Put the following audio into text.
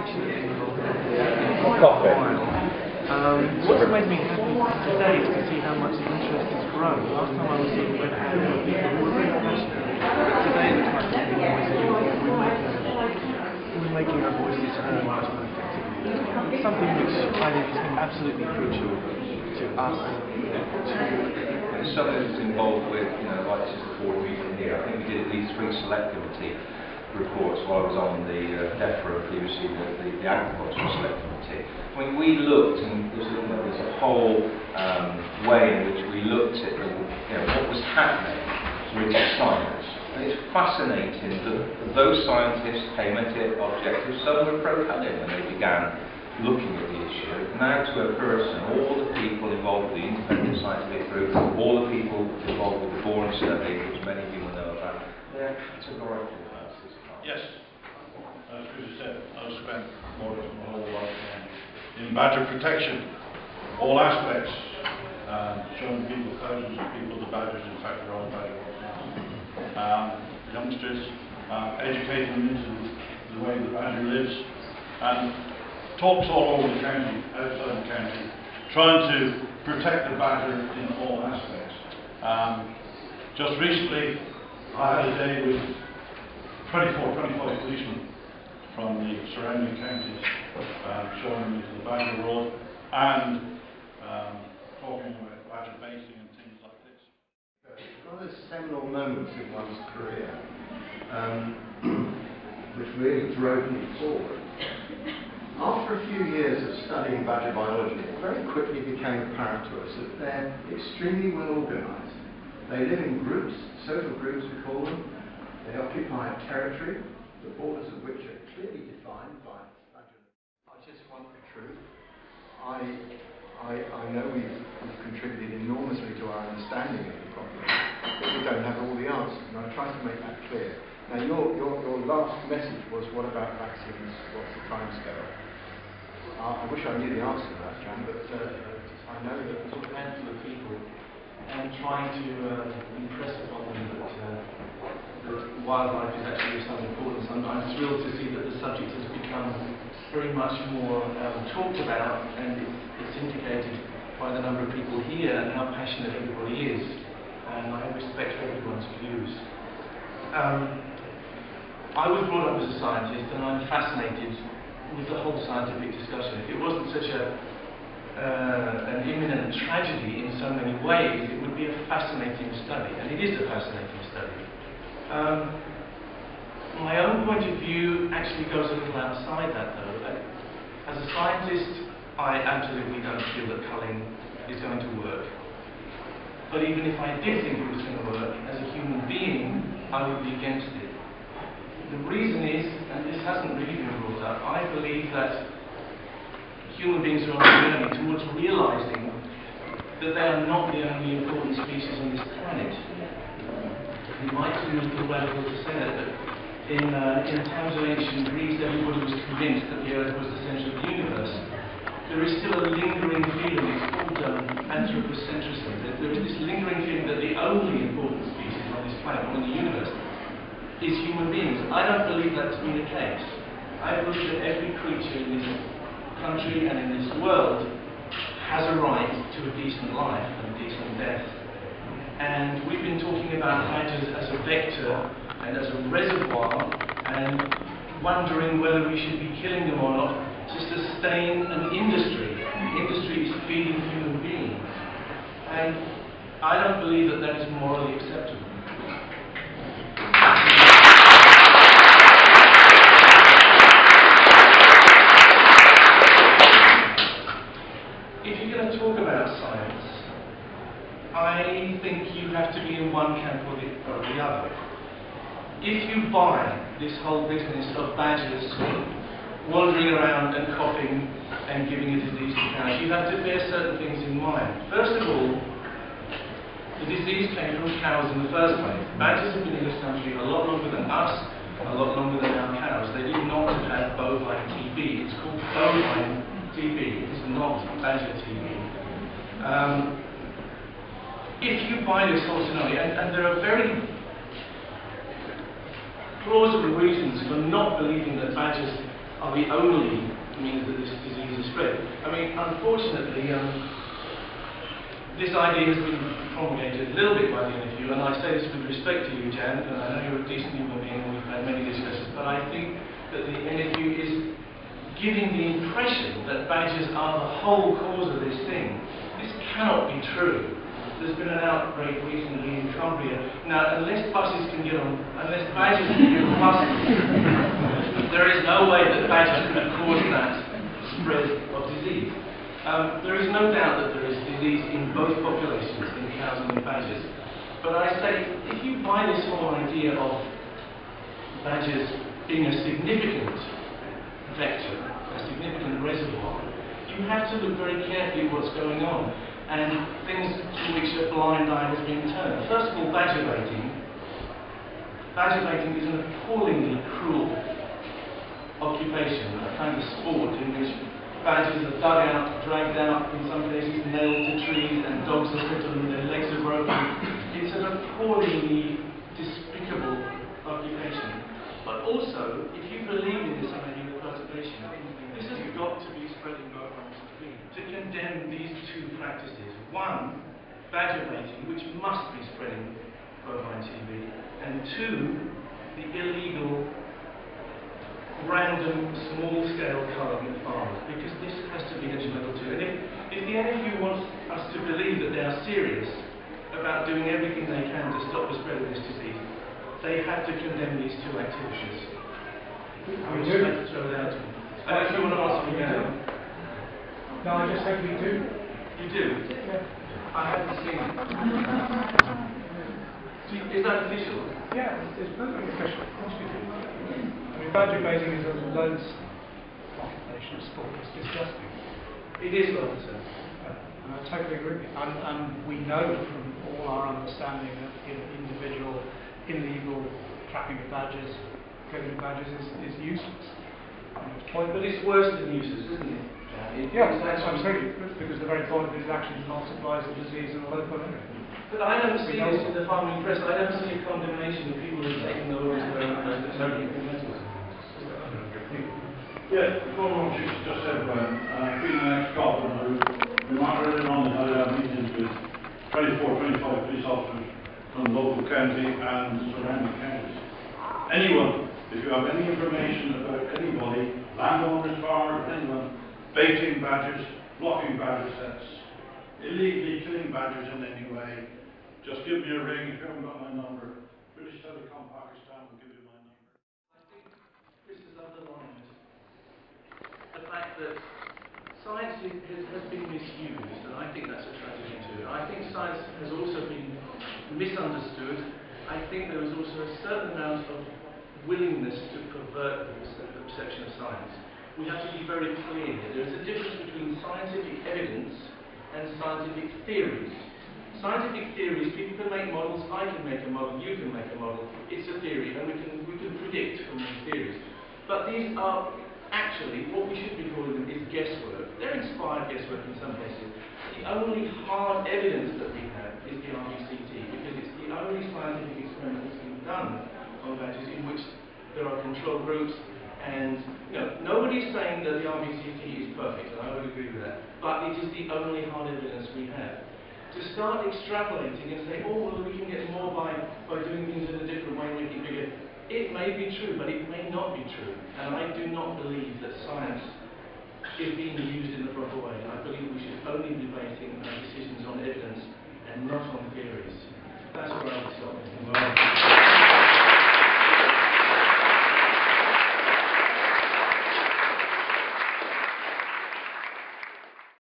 What's made me happy today is to see how much the interest has grown. Last time I was here, we went out with people who were very passionate. But today it looks like we're making our voices heard much more effectively. Something which I think is absolutely crucial to us. There's something that's involved with, like this is the fourth meeting here. I think we did at least 3 selectivity reports while I was on the DEFRA, previously the agricultural selectivity. When we looked, and there's a whole way in which we looked at what was happening with science. And it's fascinating that those scientists came at it objective. Some were pro-culling when they began looking at the issue. Now to a person, all the people involved with the independent scientific group, all the people involved with the boring survey, which many of you will know about, they're categorical about this. Yes, as Chris said, I've spent more than my whole life in badger protection, all aspects, showing people, thousands of people, the badgers, in fact, are on badger now. Youngsters, educating them into the way the badger lives, and talks all over the county, outside the county, trying to protect the badger in all aspects. Just recently, I had a day with 25 policemen from the surrounding counties, showing them into the badger world and talking about badger basing and things like this. One of those seminal moments in one's career, which really drove me forward. After a few years of studying badger biology, it very quickly became apparent to us that they're extremely well organised. They live in groups, social groups we call them. They occupy a territory, the borders of which are clearly defined by badger. I just want the truth. I know we've contributed enormously to our understanding of the problem, but we don't have all the answers, and I've tried to make that clear. Now, your last message was, what about vaccines? What's the timescale? I wish I knew the answer to that, John, but I know that It's a handful of people and trying to impress upon them that wildlife is actually so important. So I'm thrilled to see that the subject has become very much more talked about, and it's indicated by the number of people here and how passionate everybody is. And I have respect for everyone's views. I was brought up as a scientist, and I'm fascinated with the whole scientific discussion. If it wasn't such an imminent tragedy in so many ways, it would be a fascinating study, and it is a fascinating study. My own point of view actually goes a little outside that, though. As a scientist, I absolutely don't feel that culling is going to work. But even if I did think it was going to work, as a human being, I would be against it. The reason is, and this hasn't really been brought up, I believe that human beings are on a journey towards realizing that they are not the only important species on this planet. It might seem a little radical to say that, but in times of ancient Greece, everybody was convinced that the Earth was the centre of the universe. There is still a lingering feeling, it's called anthropocentrism, that there is this lingering feeling that the only important species on this planet, or in the universe, is human beings. I don't believe that to be the case. I believe that every creature in this country and in this world has a right to a decent life and a decent death. And we've been talking about badgers as a vector and as a reservoir, and wondering whether we should be killing them or not to sustain an industry. The industry is feeding human beings. And I don't believe that that is morally acceptable. If you're going to talk about science, I think you have to be in one camp or the other. If you buy this whole business of badgers wandering around and coughing and giving a disease to cows, you have to bear certain things in mind. First of all, the disease came from cows in the first place. Badgers have been in this country a lot longer than us, a lot longer than our cows. They did not have bovine TB. It's called bovine TB. It's not badger TB. If you buy this whole scenario, and there are very plausible reasons for not believing that badgers are the only means that this disease is spread. I mean, unfortunately, this idea has been promulgated a little bit by the NFU, and I say this with respect to you, Jan, and I know you're a decent human being, and we've had many discussions, but I think that the NFU is giving the impression that badgers are the whole cause of this thing. This cannot be true. There's been an outbreak recently in Cumbria. Now, unless badgers can get on buses, there is no way that badgers could have caused that spread of disease. There is no doubt that there is disease in both populations, in cows and in badgers. But I say, if you buy this whole idea of badgers being a significant vector, a significant reservoir, you have to look very carefully at what's going on and things to which a blind eye has been turned. First of all, badger baiting. Badger baiting is an appallingly cruel occupation, a kind of sport in which badgers are dug out, dragged out, in some cases nailed to trees, and dogs are put on them, their legs are broken. It's an appallingly despicable occupation. But also, if you believe in this idea of preservation, this has got to be spreading bovine TB. To condemn these two practices. One, badger baiting, which must be spreading bovine TB, and two, the illegal random, small-scale culling of farmers, because this has to be detrimental too. And if the NFU wants us to believe that they are serious about doing everything they can to stop the spread of this disease, they have to condemn these two activities. I would just like to throw it out to them. I don't know if you want to answer me now. No, I just think we do. You do? Yeah. I haven't seen it. Is that official? Yeah, it's perfectly official. Of course we do. I mean, badger baiting is a loads occupation of sport. It's disgusting. It is, officer. And I totally agree with you. And we know from all our understanding that individual illegal trapping of badgers, killing of badgers is useless. But it's worse than useless, isn't it? Yeah, that's absolutely. Because the very point of it is actually multiplies the disease in the local area. But I don't see this in the farming press. I don't see a condemnation of people who are taking the law into their own hands. Yes, before what you just said, Brian, being an ex-governor, we might really on the have meetings with 24, 25 police officers from the local county and surrounding counties. Anyone, if you have any information about anybody, landowners, farmers, anyone, baiting badgers, blocking badger sets, illegally killing badgers in any way, just give me a ring. If you haven't got my number, British Telecom Pakistan will give you my number. I think Chris has underlined the fact that science has been misused, and I think that's a tragedy too. I think science has also been misunderstood. I think there is also a certain amount of willingness to pervert the perception of science. We have to be very clear here. There is a difference between scientific evidence and scientific theories. Scientific theories, people can make models, I can make a model, you can make a model. It's a theory, and we can predict from these theories. But these are actually, what we should be calling them is guesswork. They're inspired guesswork in some cases. The only hard evidence that we have is the RBCT, because it's the only scientific experiment that's been done on badgers in which there are control groups, and nobody's saying that the RBCT is perfect, and I would agree with that, but it is the only hard evidence we have. To start extrapolating and say, oh, well, we can get more by doing things in a different way, make it bigger, it may be true, but it may not be true. And I do not believe that science is being used in the proper way. I believe we should only be basing our decisions on evidence and not on theories. That's where I